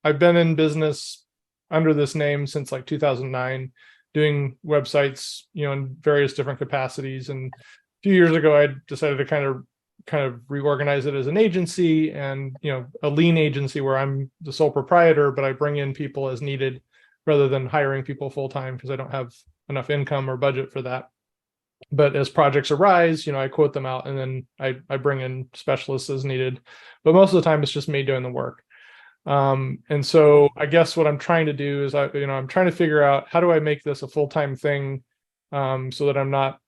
I've been in business under this name since like 2009, doing websites, in various different capacities. And a few years ago, I decided to kind of reorganize it as an agency, and a lean agency where I'm the sole proprietor, but I bring in people as needed rather than hiring people full time because I don't have enough income or budget for that. But as projects arise, I quote them out, and then I bring in specialists as needed. But most of the time, it's just me doing the work. And so I guess what I'm trying to do is I'm trying to figure out, how do I make this a full-time thing, so that I'm not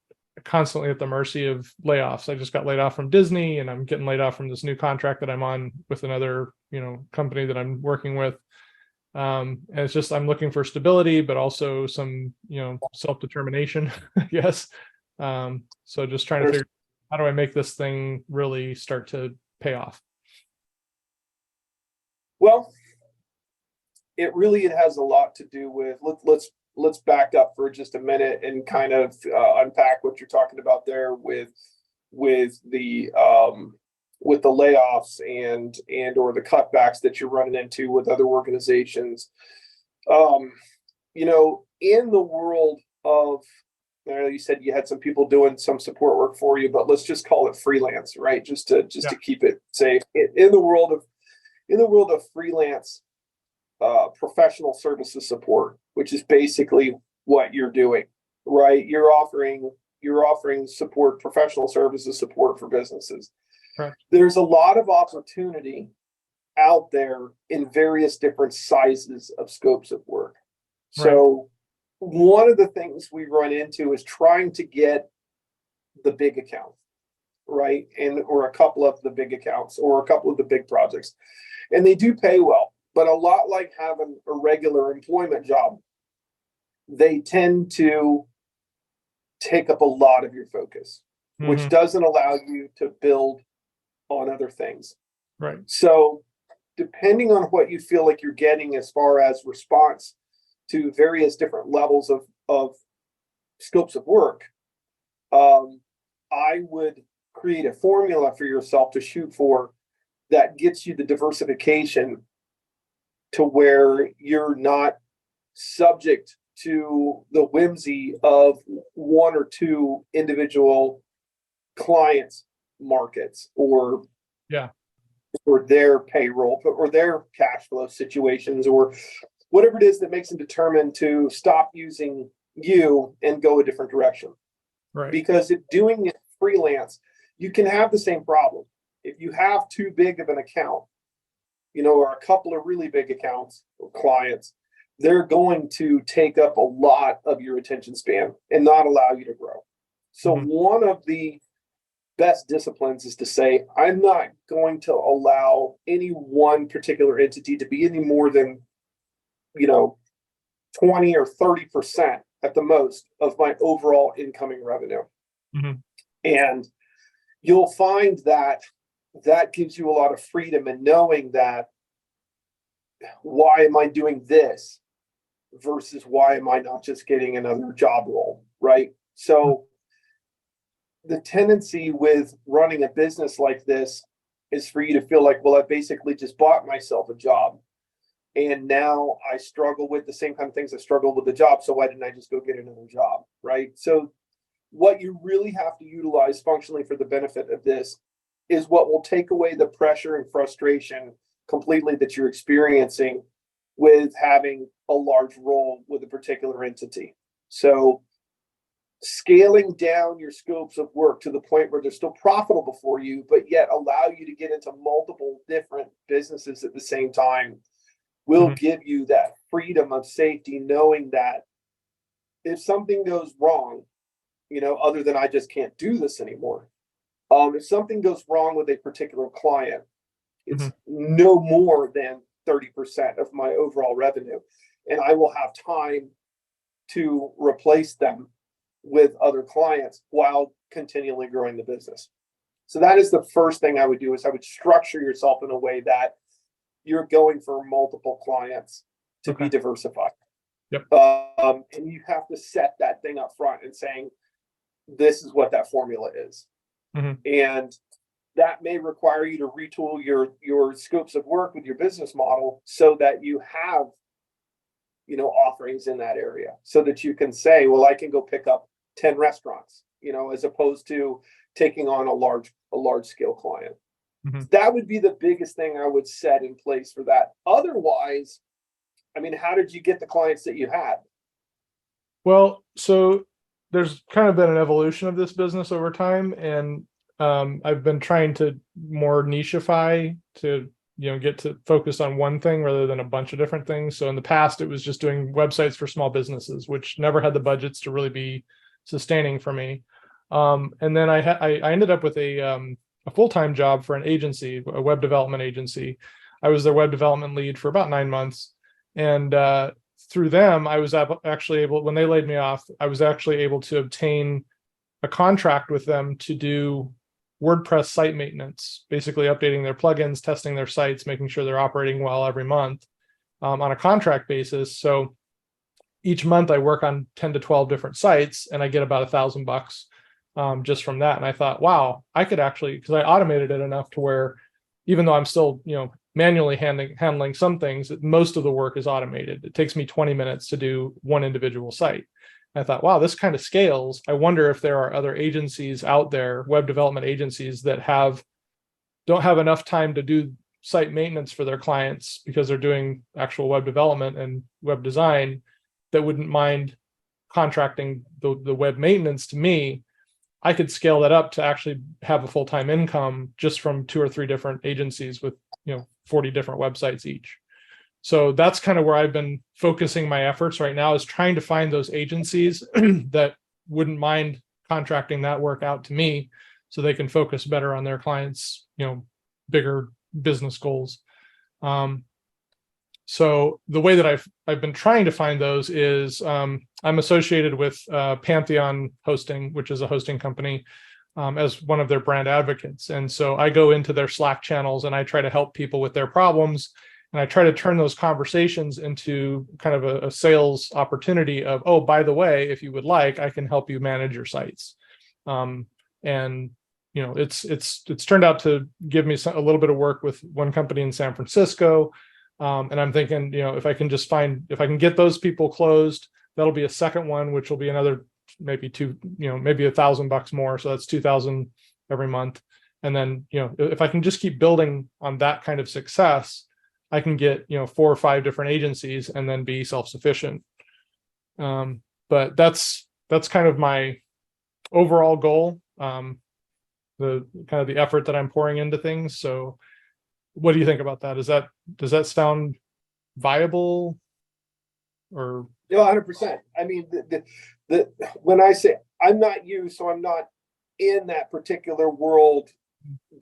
constantly at the mercy of layoffs. I just got laid off from Disney, and I'm getting laid off from this new contract that I'm on with another, company that I'm working with. And it's just, I'm looking for stability, but also some, self-determination, I guess. So just trying to figure out, how do I make this thing really start to pay off? Well, it has a lot to do with, let's back up for just a minute and kind of unpack what you're talking about there with the layoffs and or the cutbacks that you're running into with other organizations. In the world of, you said you had some people doing some support work for you, but let's just call it freelance, right? Just to keep it safe. In the world of freelance professional services support, which is basically what you're doing, right? You're offering support, professional services support for businesses. Right. There's a lot of opportunity out there in various different sizes of scopes of work. So one of the things we run into is trying to get the big account, right? Or a couple of the big accounts or a couple of the big projects. And they do pay well, but a lot like having a regular employment job, they tend to take up a lot of your focus, which doesn't allow you to build on other things. Right. So depending on what you feel like you're getting as far as response to various different levels of scopes of work, I would create a formula for yourself to shoot for that gets you the diversification to where you're not subject to the whimsy of one or two individual clients' markets or their payroll or their cash flow situations or whatever it is that makes them determined to stop using you and go a different direction. Right. Because if doing it freelance, you can have the same problem. If you have too big of an account, or a couple of really big accounts or clients, they're going to take up a lot of your attention span and not allow you to grow. So one of the best disciplines is to say, I'm not going to allow any one particular entity to be any more than 20 or 30% at the most of my overall incoming revenue. And you'll find that gives you a lot of freedom in knowing that, why am I doing this versus why am I not just getting another job role, right? So the tendency with running a business like this is for you to feel like, well, I basically just bought myself a job. And now I struggle with the same kind of things I struggled with the job. So why didn't I just go get another job, right? So what you really have to utilize functionally for the benefit of this is what will take away the pressure and frustration completely that you're experiencing with having a large role with a particular entity. So scaling down your scopes of work to the point where they're still profitable for you, but yet allow you to get into multiple different businesses at the same time will give you that freedom of safety, knowing that if something goes wrong, other than I just can't do this anymore. If something goes wrong with a particular client, it's no more than 30% of my overall revenue. And I will have time to replace them with other clients while continually growing the business. So that is the first thing I would do, is I would structure yourself in a way that you're going for multiple clients to be diversified. Yep. And you have to set that thing up front and saying, this is what that formula is. And that may require you to retool your scopes of work with your business model so that you have, offerings in that area, so that you can say, well, I can go pick up 10 restaurants, as opposed to taking on a large scale client. Mm-hmm. That would be the biggest thing I would set in place for that. Otherwise, I mean, how did you get the clients that you had? Well, so there's kind of been an evolution of this business over time, and I've been trying to more nicheify to get to focus on one thing rather than a bunch of different things. So in the past, it was just doing websites for small businesses, which never had the budgets to really be sustaining for me. And then I ended up with a full-time job for an agency, a web development agency. I was their web development lead for about 9 months, and through them, I was actually able, when they laid me off, I was actually able to obtain a contract with them to do WordPress site maintenance, basically updating their plugins, testing their sites, making sure they're operating well every month on a contract basis. So each month I work on 10 to 12 different sites, and I get about $1,000 just from that. And I thought, wow, I could actually, because I automated it enough to where even though I'm still, manually handling some things, most of the work is automated. It takes me 20 minutes to do one individual site. I thought, wow, this kind of scales. I wonder if there are other agencies out there, web development agencies, that don't have enough time to do site maintenance for their clients because they're doing actual web development and web design, that wouldn't mind contracting the web maintenance to me. I could scale that up to actually have a full-time income just from 2 or 3 different agencies with 40 different websites each. So that's kind of where I've been focusing my efforts right now, is trying to find those agencies that wouldn't mind contracting that work out to me so they can focus better on their clients, bigger business goals. So the way that I've been trying to find those is I'm associated with Pantheon Hosting, which is a hosting company, as one of their brand advocates. And so I go into their Slack channels and I try to help people with their problems. And I try to turn those conversations into kind of a sales opportunity of, oh, by the way, if you would like, I can help you manage your sites. And it's turned out to give me a little bit of work with one company in San Francisco. And I'm thinking, if I can get those people closed, that'll be a second one, which will be another maybe maybe $1,000 more. So that's 2,000 every month. And then, if I can just keep building on that kind of success, I can get, 4 or 5 different agencies and then be self-sufficient. But that's kind of my overall goal. The kind of the effort that I'm pouring into things. So what do you think about that? Does that sound viable? Or 100%. I mean, when I say I'm not you, so I'm not in that particular world,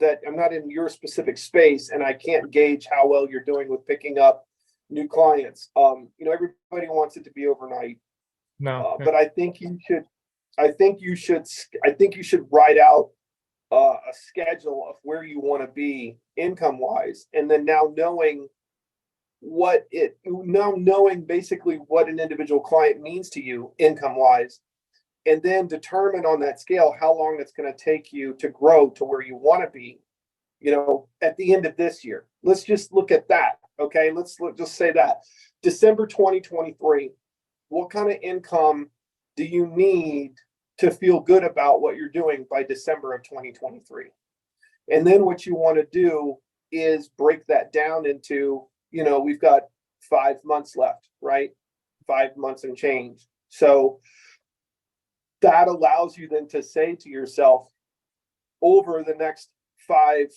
that I'm not in your specific space, and I can't gauge how well you're doing with picking up new clients. Everybody wants it to be overnight. No, but I think you should write out a schedule of where you want to be income wise, and then now knowing basically what an individual client means to you income wise, and then determine on that scale how long it's going to take you to grow to where you want to be, at the end of this year. Let's just look at that. Okay. Just say that December 2023, what kind of income do you need to feel good about what you're doing by December of 2023? And then what you want to do is break that down into, we've got 5 months left, right? 5 months and change. So that allows you then to say to yourself, over the next 5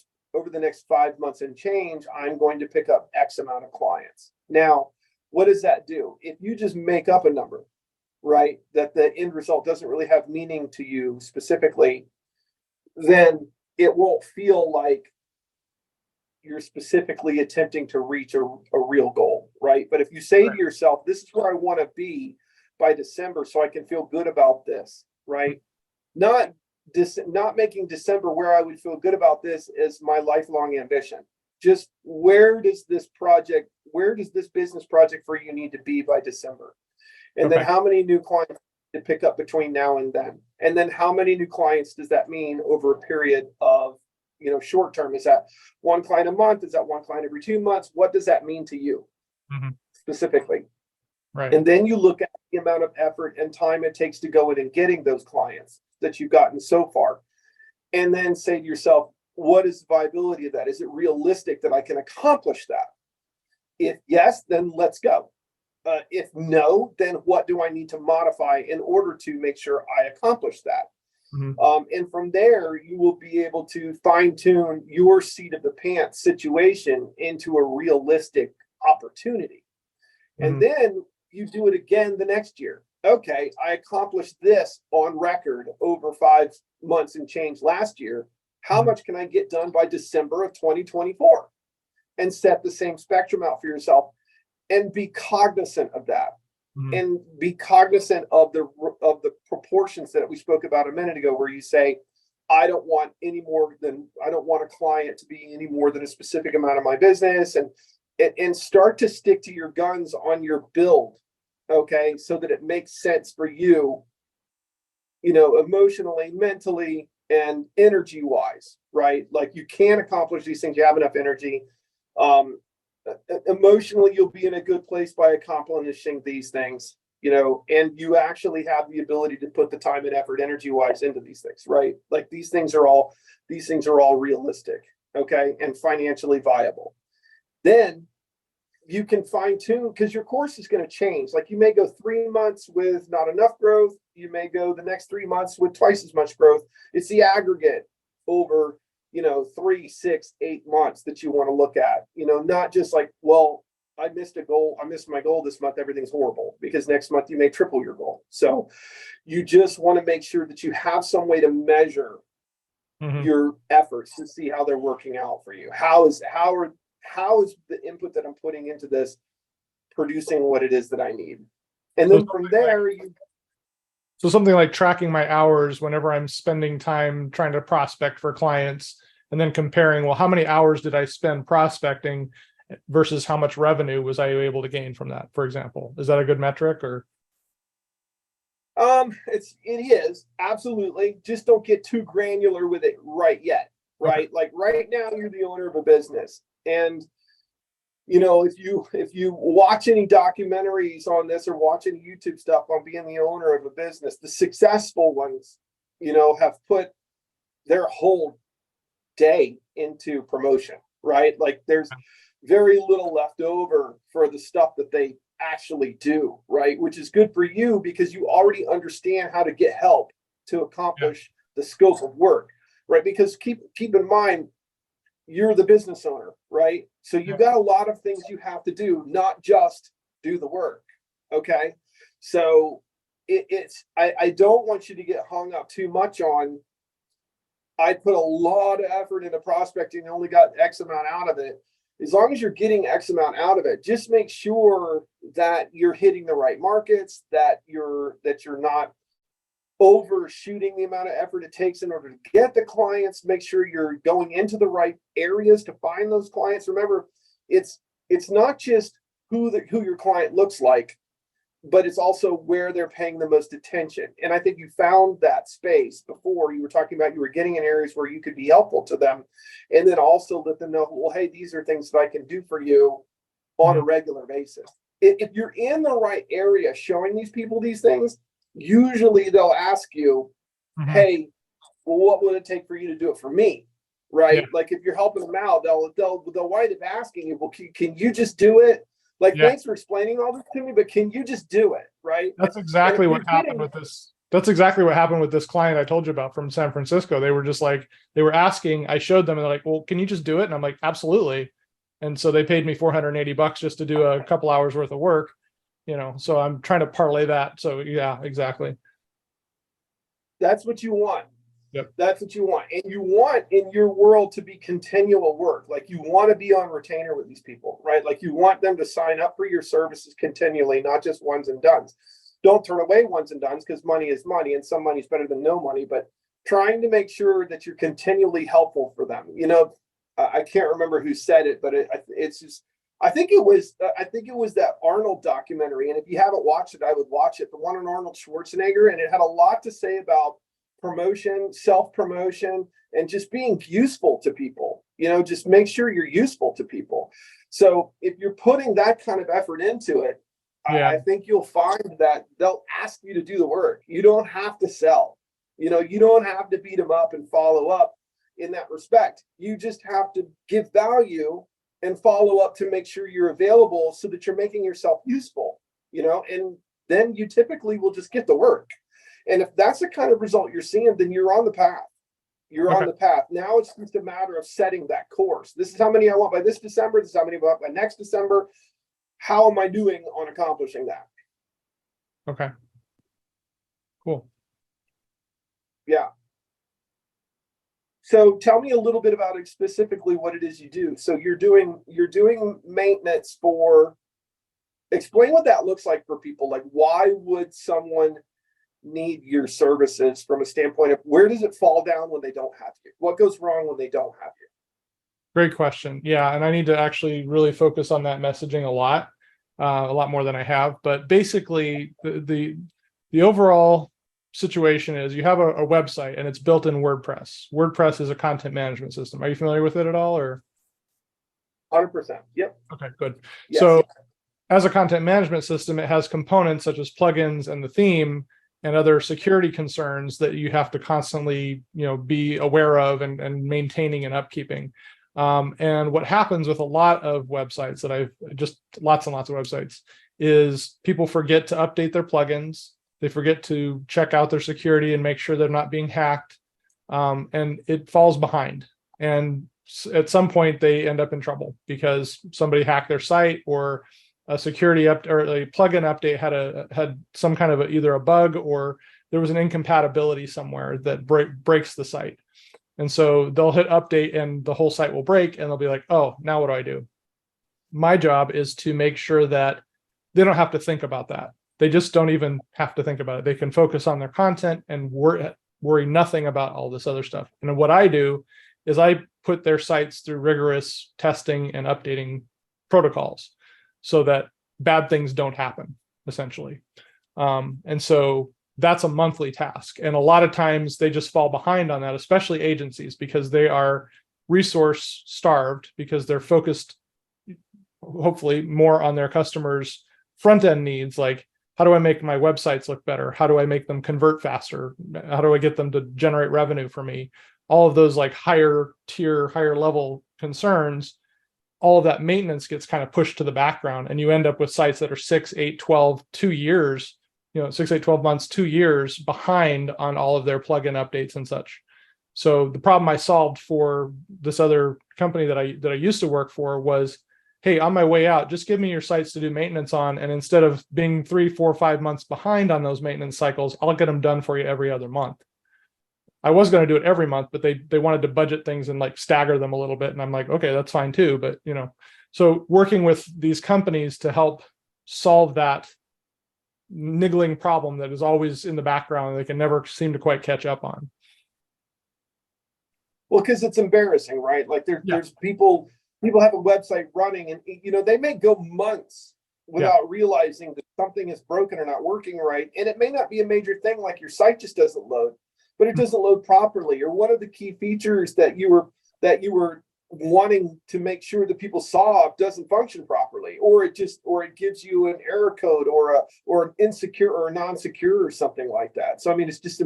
months and change, I'm going to pick up X amount of clients. Now, what does that do? If you just make up a number, right, that the end result doesn't really have meaning to you specifically, then it won't feel like you're specifically attempting to reach a real goal, right? But if you say to yourself, this is where I want to be by December so I can feel good about this, right? Not making December where I would feel good about this as my lifelong ambition. Just where does this business project for you need to be by December? And then how many new clients to pick up between now and then? And then how many new clients does that mean over a period of, short term? Is that one client a month? Is that one client every 2 months? What does that mean to you specifically? Right. And then you look at the amount of effort and time it takes to go in and getting those clients that you've gotten so far. And then say to yourself, what is the viability of that? Is it realistic that I can accomplish that? If yes, then let's go. If no, then what do I need to modify in order to make sure I accomplish that? And from there, you will be able to fine tune your seat of the pants situation into a realistic opportunity. And then you do it again the next year. Okay, I accomplished this on record over 5 months and change last year. How much can I get done by December of 2024? And set the same spectrum out for yourself and be cognizant of that. And be cognizant of the proportions that we spoke about a minute ago, where you say, I don't want a client to be any more than a specific amount of my business, and start to stick to your guns on your build. Okay, so that it makes sense for you, emotionally, mentally, and energy wise, right? Like, you can accomplish these things. You have enough energy. Emotionally, you'll be in a good place by accomplishing these things, and you actually have the ability to put the time and effort, energy wise, into these things, right? Like, these things are all realistic, okay, and financially viable. Then you can fine tune, because your course is going to change. Like, you may go 3 months with not enough growth. You may go the next 3 months with twice as much growth. It's the aggregate over 3, 6, 8 months that you want to look at, not just like, well, I missed my goal this month, everything's horrible, because next month you may triple your goal. So you just want to make sure that you have some way to measure your efforts to see how they're working out for you. How is the input that I'm putting into this producing what it is that I need? And then from there, so something like tracking my hours whenever I'm spending time trying to prospect for clients, and then comparing, well, how many hours did I spend prospecting versus how much revenue was I able to gain from that, for example? Is that a good metric? Or it is, absolutely. Just don't get too granular with it right yet, right? Okay. Like, right now you're the owner of a business, and if you watch any documentaries on this or watch any YouTube stuff on being the owner of a business, the successful ones, have put their whole day into promotion, right? Like, there's very little left over for the stuff that they actually do, right? Which is good for you, because you already understand how to get help to accomplish the scope of work, right? Because keep in mind, you're the business owner, right? So you've got a lot of things you have to do, not just do the work. Okay. So I don't want you to get hung up too much on, I put a lot of effort into prospecting and only got X amount out of it. As long as you're getting X amount out of it, just make sure that you're hitting the right markets, that you're not overshooting the amount of effort it takes in order to get the clients. Make sure you're going into the right areas to find those clients. Remember, it's not just who your client looks like, but it's also where they're paying the most attention. And I think you found that space before. You were talking about you were getting in areas where you could be helpful to them, and then also let them know, well, hey, these are things that I can do for you on a regular basis. If you're in the right area showing these people these things, usually they'll ask you, hey, well, what would it take for you to do it for me? Right? Yeah. Like, if you're helping them out, they'll wind up asking you, well, can you just do it? Like, thanks for explaining all this to me, but can you just do it? Right? That's exactly what happened with this. That's exactly what happened with this client I told you about from San Francisco. They were just like, they were asking, I showed them, and they're like, well, can you just do it? And I'm like, absolutely. And so they paid me $480 just to do a couple hours worth of work. So I'm trying to parlay that. So yeah, exactly. That's what you want. Yep. That's what you want. And you want in your world to be continual work. Like, you want to be on retainer with these people, right? Like, you want them to sign up for your services continually, not just ones and dones. Don't turn away ones and dones, because money is money, and some money is better than no money, but trying to make sure that you're continually helpful for them. I can't remember who said it, but it's just, I think it was that Arnold documentary. And if you haven't watched it, I would watch it. The one on Arnold Schwarzenegger, and it had a lot to say about promotion, self-promotion, and just being useful to people. Just make sure you're useful to people. So if you're putting that kind of effort into it, I think you'll find that they'll ask you to do the work. You don't have to sell. You don't have to beat them up and follow up in that respect. You just have to give value and follow up to make sure you're available so that you're making yourself useful, and then you typically will just get the work. And if that's the kind of result you're seeing, then you're on the path. You're on the path. Now it's just a matter of setting that course. This is how many I want by this December. This is how many I want by next December. How am I doing on accomplishing that? Okay. Cool. Yeah. So tell me a little bit about it, specifically what it is you do. So you're doing maintenance for, explain what that looks like for people. Like, why would someone need your services from a standpoint of where does it fall down when they don't have you? What goes wrong when they don't have you? Great question. Yeah. And I need to actually really focus on that messaging a lot more than I have. But basically the overall situation is you have a website and it's built in WordPress. WordPress is a content management system. Are you familiar with it at all, or? 100%. Yep. Okay, good. Yes. So as a content management system, it has components such as plugins and the theme and other security concerns that you have to constantly, be aware of and maintaining and upkeeping. And what happens with a lot of websites that I've just lots and lots of websites is people forget to update their plugins. They forget to check out their security and make sure they're not being hacked. And it falls behind. And at some point they end up in trouble because somebody hacked their site, or a security up or a plugin update had some kind of either a bug or there was an incompatibility somewhere that breaks the site. And so they'll hit update and the whole site will break and they'll be like, oh, now what do I do? My job is to make sure that they don't have to think about that. They just don't even have to think about it. They can focus on their content and worry nothing about all this other stuff. And what I do is I put their sites through rigorous testing and updating protocols so that bad things don't happen, essentially. And so that's a monthly task. And a lot of times they just fall behind on that, especially agencies, because they are resource starved, because they're focused, hopefully, more on their customers' front end needs. Like, how do I make my websites look better? How do I make them convert faster? How do I get them to generate revenue for me? All of those like higher tier, higher level concerns, all of that maintenance gets kind of pushed to the background, and you end up with sites that are 6, 8, 12, 2 years, 6, 8, 12 months, 2 years behind on all of their plugin updates and such. So the problem I solved for this other company that I used to work for was, hey, on my way out, just give me your sites to do maintenance on. And instead of being 3, 4, 5 months behind on those maintenance cycles, I'll get them done for you every other month. I was going to do it every month, but they wanted to budget things and like stagger them a little bit. And I'm like, okay, that's fine too. But, so working with these companies to help solve that niggling problem that is always in the background, they can never seem to quite catch up on. Well, because it's embarrassing, right? Like there's people have a website running and, they may go months without realizing that something is broken or not working right. And it may not be a major thing, like your site just doesn't load, but it doesn't load properly, or one of the key features that you were wanting to make sure that people saw doesn't function properly, or it gives you an error code or an insecure or a non-secure or something like that. So I mean, it's just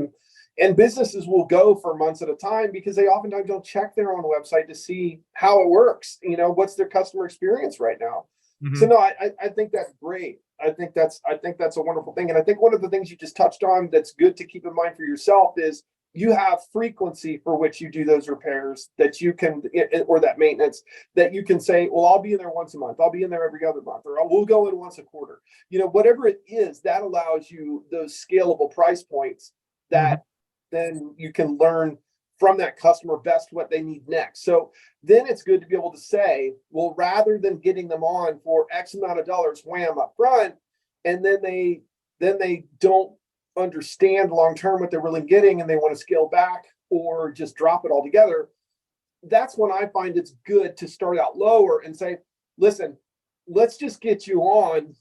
and businesses will go for months at a time because they oftentimes don't check their own website to see how it works. What's their customer experience right now. Mm-hmm. So no, I think that's great. I think that's a wonderful thing. And I think one of the things you just touched on that's good to keep in mind for yourself is you have frequency for which you do those repairs that you can, or that maintenance that you can say, well, I'll be in there once a month. I'll be in there every other month, or we'll go in once a quarter. Whatever it is, that allows you those scalable price points that then you can learn from that customer best what they need next. So then it's good to be able to say, well, rather than getting them on for X amount of dollars, wham, up front, and then they don't understand long-term what they're really getting and they want to scale back or just drop it altogether. That's when I find it's good to start out lower and say, listen, let's just get you on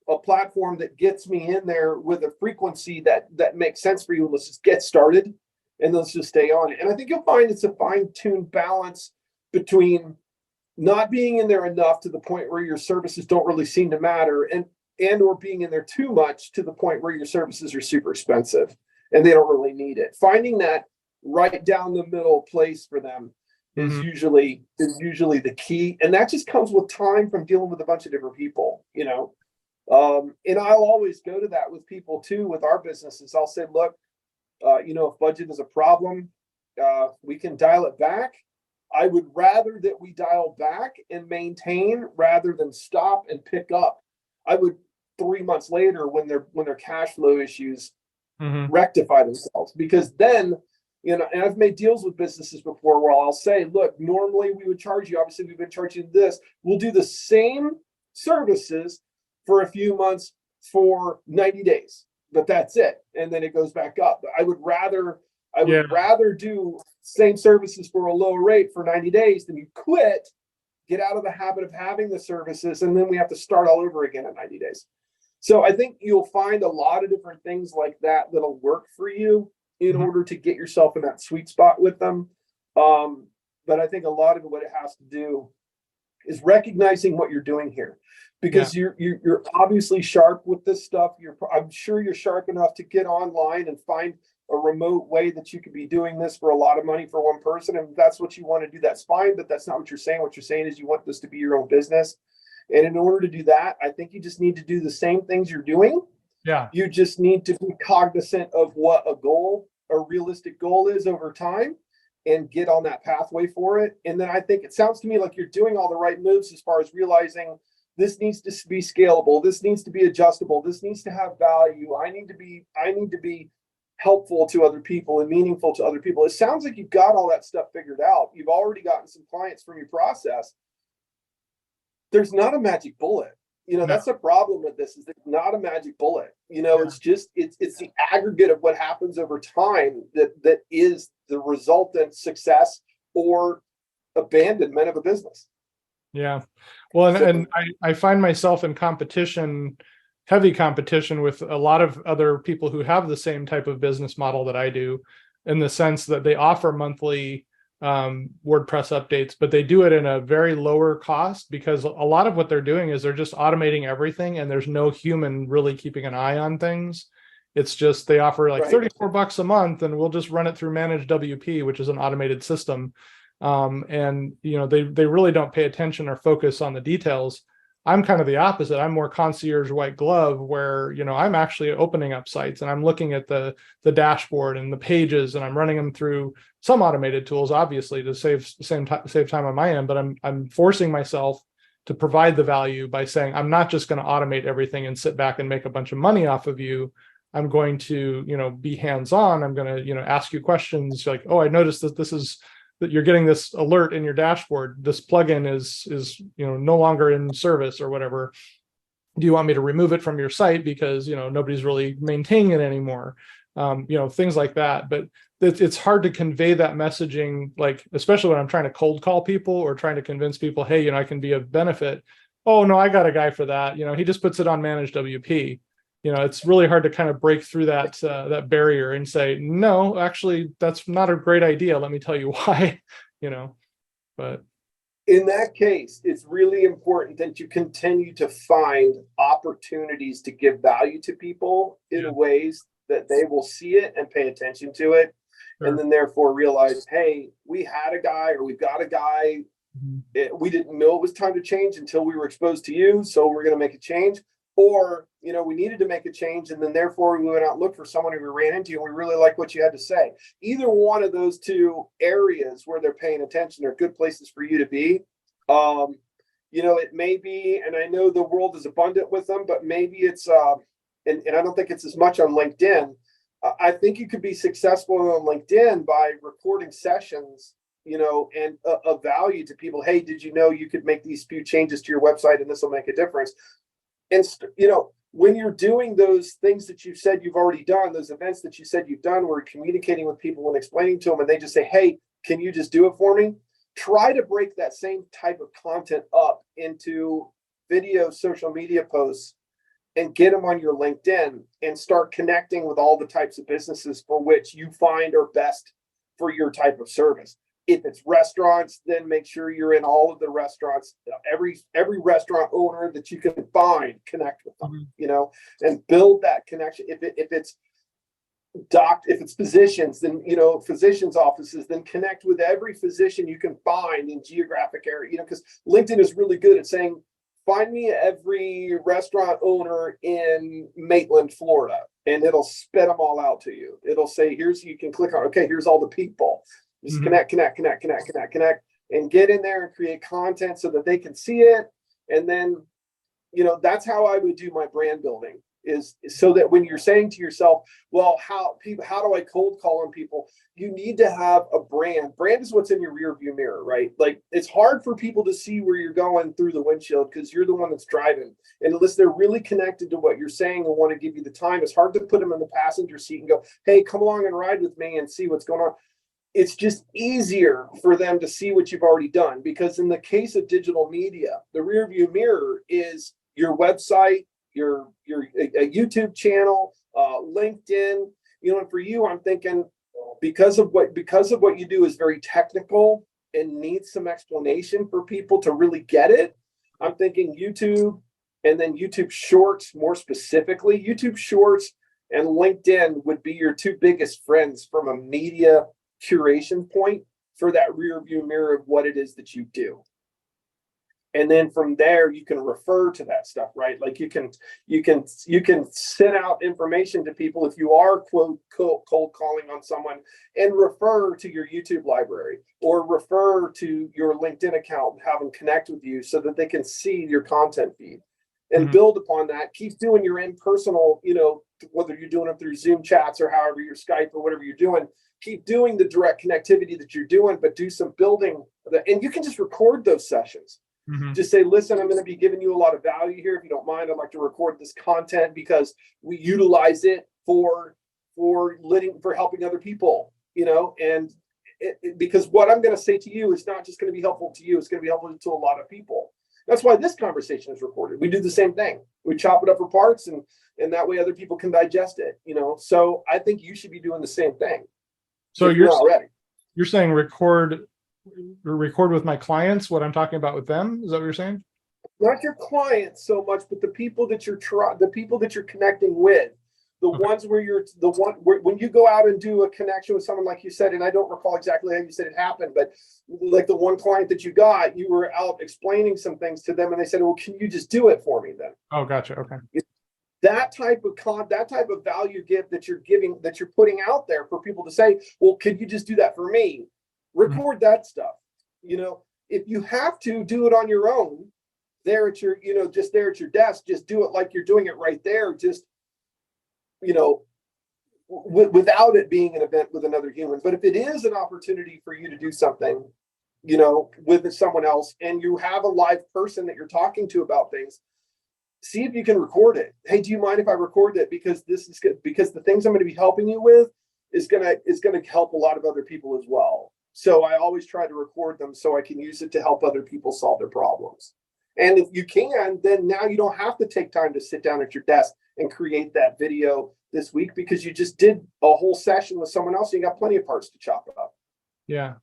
a platform that gets me in there with a frequency that makes sense for you. Let's just get started. and let's just stay on it. And I think you'll find it's a fine-tuned balance between not being in there enough to the point where your services don't really seem to matter, and or being in there too much to the point where your services are super expensive and they don't really need it. Finding that right down the middle place for them is usually the key. And that just comes with time from dealing with a bunch of different people, you know. And I'll always go to that with people too, with our businesses. I'll say, look, you know, if budget is a problem, we can dial it back. I would rather that we dial back and maintain rather than stop and pick up. I would 3 months later, when their cash flow issues rectify themselves, because then, you know, and I've made deals with businesses before where I'll say, look, normally we would charge you, obviously we've been charging this. We'll do the same services for a few months for 90 days, but that's it. And then it goes back up. I would rather do same services for a lower rate for 90 days than you quit, get out of the habit of having the services, and then we have to start all over again in 90 days. So I think you'll find a lot of different things like that that'll work for you in order to get yourself in that sweet spot with them. But I think a lot of what it has to do is recognizing what you're doing here, because you're obviously sharp with this stuff. I'm sure you're sharp enough to get online and find a remote way that you could be doing this for a lot of money for one person. And if that's what you want to do, that's fine, but that's not what you're saying. What you're saying is you want this to be your own business. And in order to do that, I think you just need to do the same things you're doing. Yeah. You just need to be cognizant of what a realistic goal is over time, and get on that pathway for it. And then I think it sounds to me like you're doing all the right moves as far as realizing this needs to be scalable. This needs to be adjustable. This needs to have value. I need to be helpful to other people and meaningful to other people. It sounds like you've got all that stuff figured out. You've already gotten some clients from your process. There's not a magic bullet. You know, that's the problem with this, is there's not a magic bullet. You know, it's just, it's the aggregate of what happens over time that is the resultant success or abandonment of a business. Yeah. Well, and I find myself in heavy competition with a lot of other people who have the same type of business model that I do, in the sense that they offer monthly WordPress updates, but they do it in a very lower cost, because a lot of what they're doing is they're just automating everything, and there's no human really keeping an eye on things. It's just, they offer like $34 a month, and we'll just run it through Managed WP, which is an automated system. And you know, they really don't pay attention or focus on the details. I'm kind of the opposite. I'm more concierge white glove, where, you know, I'm actually opening up sites and I'm looking at the dashboard and the pages, and I'm running them through some automated tools, obviously, to save time on my end. But I'm forcing myself to provide the value by saying, I'm not just going to automate everything and sit back and make a bunch of money off of you. I'm going to, you know, be hands-on. I'm going to, you know, ask you questions like, oh, I noticed that you're getting this alert in your dashboard. This plugin is, you know, no longer in service or whatever. Do you want me to remove it from your site because, you know, nobody's really maintaining it anymore? You know, things like that. But it's hard to convey that messaging, like, especially when I'm trying to cold call people or trying to convince people, hey, you know, I can be of benefit. Oh, no, I got a guy for that. You know, he just puts it on Managed WP. You know, it's really hard to kind of break through that barrier and say, no, actually, that's not a great idea. Let me tell you why, you know. But in that case, it's really important that you continue to find opportunities to give value to people in ways that they will see it and pay attention to it. Sure. And then therefore realize, hey, we had a guy, or we've got a guy. We didn't know it was time to change until we were exposed to you. So we're going to make a change. Or, you know, we needed to make a change, and then therefore we went out and looked for someone who we ran into, and we really like what you had to say. Either one of those two areas where they're paying attention are good places for you to be. You know, it may be, and I know the world is abundant with them, but maybe it's, and I don't think it's as much on LinkedIn. I think you could be successful on LinkedIn by recording sessions, you know, and of value to people. Hey, did you know you could make these few changes to your website and this will make a difference? And, you know, when you're doing those things that you said you've already done, those events that you said you've done, where you're communicating with people and explaining to them, and they just say, hey, can you just do it for me? Try to break that same type of content up into video, social media posts, and get them on your LinkedIn, and start connecting with all the types of businesses for which you find are best for your type of service. If it's restaurants, then make sure you're in all of the restaurants. Every restaurant owner that you can find, connect with them, and build that connection. If it's physicians, then physicians' offices, then connect with every physician you can find in geographic area. Because LinkedIn is really good at saying, find me every restaurant owner in Maitland, Florida, and it'll spit them all out to you. It'll say, you can click on, okay, here's all the people. Just connect, and get in there and create content so that they can see it. And then, that's how I would do my brand building, is so that when you're saying to yourself, well, how do I cold call on people? You need to have a brand. Brand is what's in your rear view mirror, right? Like, it's hard for people to see where you're going through the windshield because you're the one that's driving. And unless they're really connected to what you're saying and want to give you the time, it's hard to put them in the passenger seat and go, hey, come along and ride with me and see what's going on. It's just easier for them to see what you've already done, because in the case of digital media, the rear view mirror is your website, your a YouTube channel, LinkedIn. And for you, I'm thinking, because of what you do is very technical and needs some explanation for people to really get it. I'm thinking YouTube, and then YouTube Shorts, more specifically. YouTube Shorts and LinkedIn would be your two biggest friends from a media curation point for that rear view mirror of what it is that you do. And then from there, you can refer to that stuff, right? Like you can send out information to people if you are quote cold calling on someone, and refer to your YouTube library or refer to your LinkedIn account and have them connect with you so that they can see your content feed and build upon that. Keep doing your impersonal, whether you're doing it through Zoom chats or however your Skype or whatever you're doing. Keep doing the direct connectivity that you're doing, but do some building. And you can just record those sessions. Just say, listen, I'm going to be giving you a lot of value here. If you don't mind, I'd like to record this content because we utilize it for helping other people, and because what I'm going to say to you is not just going to be helpful to you, it's going to be helpful to a lot of people. That's why this conversation is recorded. We do the same thing. We chop it up for parts, and that way other people can digest it, So I think you should be doing the same thing. So you're saying record with my clients what I'm talking about with them? Is that what you're saying? Not your clients so much, but the people that you're connecting with, ones where when you go out and do a connection with someone, like you said, and I don't recall exactly how you said it happened, but like the one client that you got, you were out explaining some things to them, and they said, well, can you just do it for me then? Oh, gotcha. Okay. That type of value gift that you're putting out there for people to say, well, could you just do that for me? Record that stuff. If you have to do it on your own, there at your, just there at your desk, just do it like you're doing it right there. Just, without it being an event with another human. But if it is an opportunity for you to do something, with someone else, and you have a live person that you're talking to about things, see if you can record it. Hey, do you mind if I record it? Because this is good. Because the things I'm going to be helping you with is going to help a lot of other people as well. So I always try to record them so I can use it to help other people solve their problems. And if you can, then now you don't have to take time to sit down at your desk and create that video this week, because you just did a whole session with someone else and you got plenty of parts to chop up. Yeah.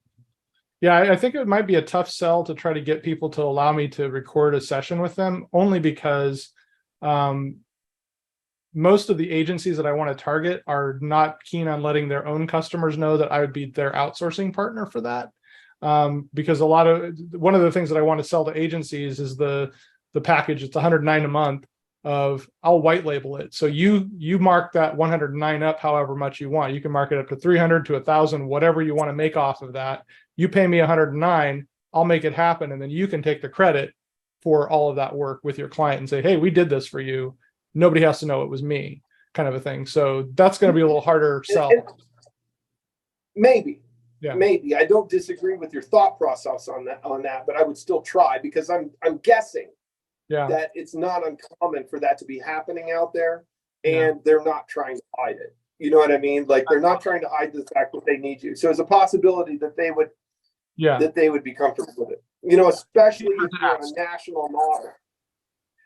Yeah, I think it might be a tough sell to try to get people to allow me to record a session with them, only because most of the agencies that I want to target are not keen on letting their own customers know that I would be their outsourcing partner for that. Because one of the things that I want to sell to agencies is the package. It's $109 a month of, I'll white label it. So you mark that $109 up however much you want. You can mark it up to $300 to $1,000, whatever you want to make off of that. You pay me $109, I'll make it happen. And then you can take the credit for all of that work with your client and say, hey, we did this for you. Nobody has to know it was me, kind of a thing. So that's going to be a little harder sell. Maybe. Yeah. Maybe. I don't disagree with your thought process on that, but I would still try, because I'm guessing that it's not uncommon for that to be happening out there, and they're not trying to hide it. You know what I mean? Like, they're not trying to hide the fact that they need you. So there's a possibility that they would be comfortable with it. Especially if you're on a national model.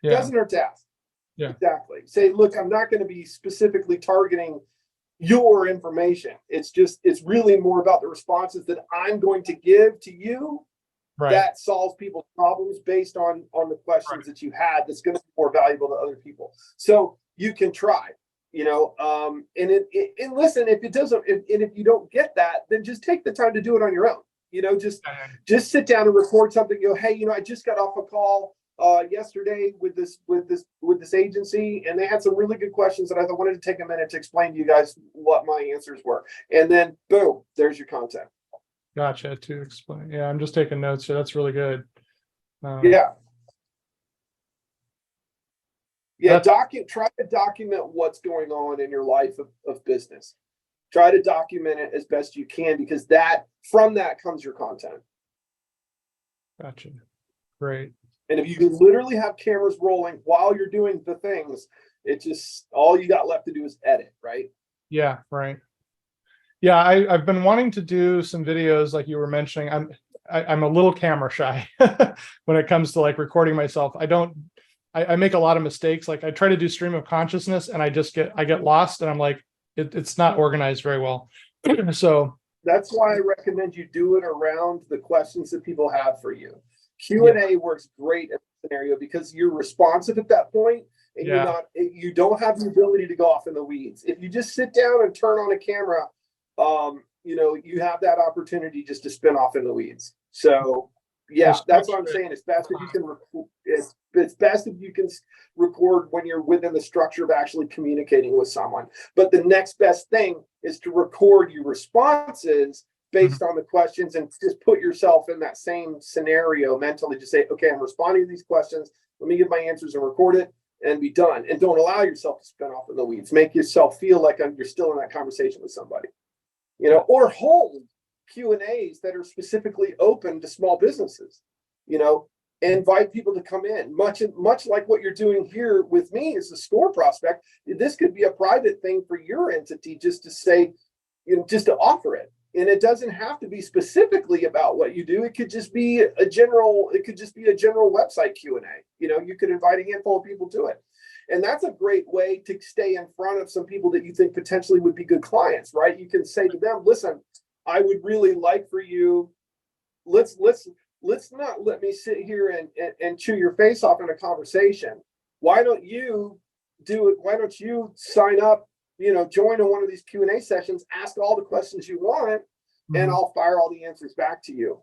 Doesn't hurt to ask. Yeah. Exactly. Say, look, I'm not going to be specifically targeting your information. It's really more about the responses that I'm going to give to you that solves people's problems based on the questions that you had. That's going to be more valuable to other people. So you can try, and listen, if it doesn't, if you don't get that, then just take the time to do it on your own. Just sit down and record something. Hey, I just got off a call yesterday with this agency, and they had some really good questions that I wanted to take a minute to explain to you guys what my answers were. And then boom, there's your content. Gotcha. To explain. Yeah, I'm just taking notes. So that's really good. Yeah. Try to document what's going on in your life of business. Try to document it as best you can, because from that comes your content. Gotcha. Great. And if you can literally have cameras rolling while you're doing the things, it just, all you got left to do is edit, right? Yeah, right. Yeah, I've been wanting to do some videos like you were mentioning. I'm a little camera shy when it comes to like recording myself. I make a lot of mistakes. Like I try to do stream of consciousness and I get lost, and I'm like, it's not organized very well. So that's why I recommend you do it around the questions that people have for you. Q&A works great in this scenario because you're responsive at that point, and you don't have the ability to go off in the weeds. If you just sit down and turn on a camera, you have that opportunity just to spin off in the weeds. So yeah, that's what I'm saying. It's best if you can it's best if you can record when you're within the structure of actually communicating with someone. But the next best thing is to record your responses based on the questions, and just put yourself in that same scenario mentally. Just say, okay, I'm responding to these questions. Let me give my answers and record it and be done. And don't allow yourself to spin off in the weeds. Make yourself feel like you're still in that conversation with somebody, or hold Q&As that are specifically open to small businesses, invite people to come in, much like what you're doing here with me as a store prospect. This could be a private thing for your entity, just to say, just to offer it. And it doesn't have to be specifically about what you do. It could just be a general website Q&A. You could invite a handful of people to it. And that's a great way to stay in front of some people that you think potentially would be good clients, right? You can say to them, listen, I would really like for you, let's not let me sit here and chew your face off in a conversation. Why don't you do it? Why don't you sign up, join in one of these Q&A sessions, ask all the questions you want, and I'll fire all the answers back to you.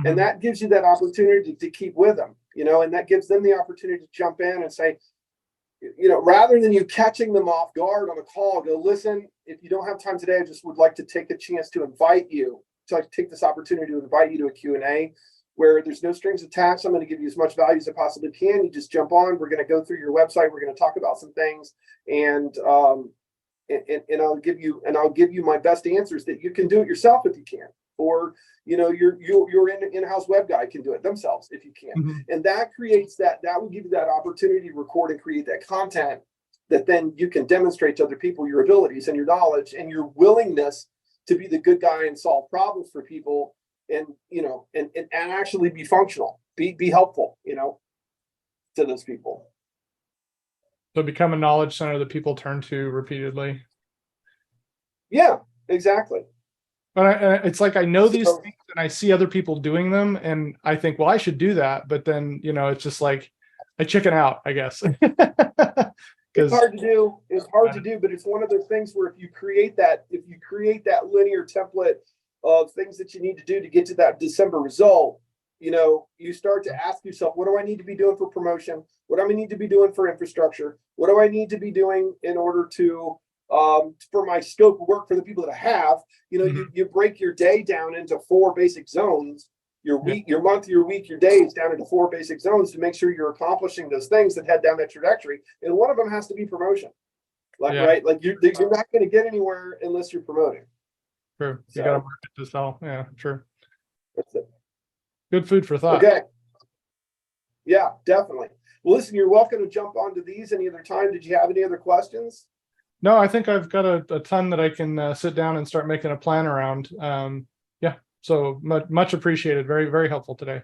And that gives you that opportunity to keep with them, and that gives them the opportunity to jump in and say, rather than you catching them off guard on a call, go, listen, if you don't have time today, I just would like to take a chance to invite you, take this opportunity to invite you to a Q&A where there's no strings attached. I'm going to give you as much value as I possibly can. You just jump on. We're going to go through your website. We're going to talk about some things, and I'll give you my best answers that you can do it yourself if you can, or your in-house web guy can do it themselves if you can. And that creates that will give you that opportunity to record and create that content that then you can demonstrate to other people your abilities and your knowledge and your willingness to be the good guy and solve problems for people, and actually be functional, be helpful, to those people. So become a knowledge center that people turn to repeatedly. Yeah, exactly. But it's like I know these things and I see other people doing them, and I think, well, I should do that. But then, it's just like I chicken out, I guess. It's hard to do. It's hard to do, but it's one of those things where if you create that linear template of things that you need to do to get to that December result, you start to ask yourself, what do I need to be doing for promotion? What do I need to be doing for infrastructure? What do I need to be doing in order to for my scope of work for the people that I have? You break your day down into 4 basic zones, your week, your month, your week, your days down into 4 basic zones to make sure you're accomplishing those things that head down that trajectory. And one of them has to be promotion. Right? Like you're not going to get anywhere unless you're promoting. True. You got to market to sell. Yeah, true. That's it. Good food for thought. Okay. Yeah, definitely. Well, listen, you're welcome to jump onto these any other time. Did you have any other questions? No, I think I've got a ton that I can sit down and start making a plan around. So much appreciated. Very, very helpful today.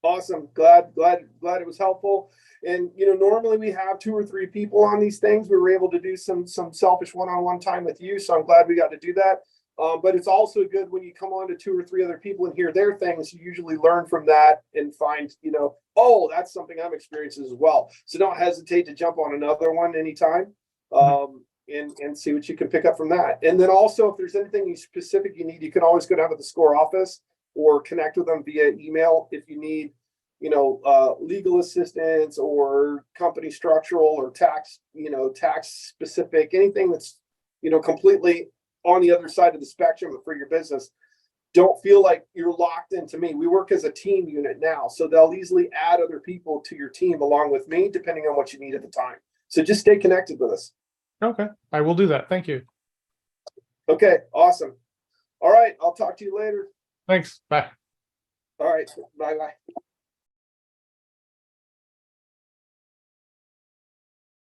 Awesome. Glad it was helpful. And normally we have 2 or 3 people on these things. We were able to do some selfish one-on-one time with you, so I'm glad we got to do that. But it's also good when you come on to 2 or 3 other people and hear their things. You usually learn from that and find, oh, that's something I'm experiencing as well. So don't hesitate to jump on another one anytime, and see what you can pick up from that. And then also, if there's anything specific you need, you can always go down to the SCORE office or connect with them via email if you need, legal assistance or company structural or tax, tax specific, anything that's, completely on the other side of the spectrum for your business. Don't feel like you're locked into me. We work as a team unit now, so they'll easily add other people to your team along with me, depending on what you need at the time. So just stay connected with us. Okay, I will do that. Thank you. Okay, awesome. All right, I'll talk to you later. Thanks. Bye. All right, bye-bye.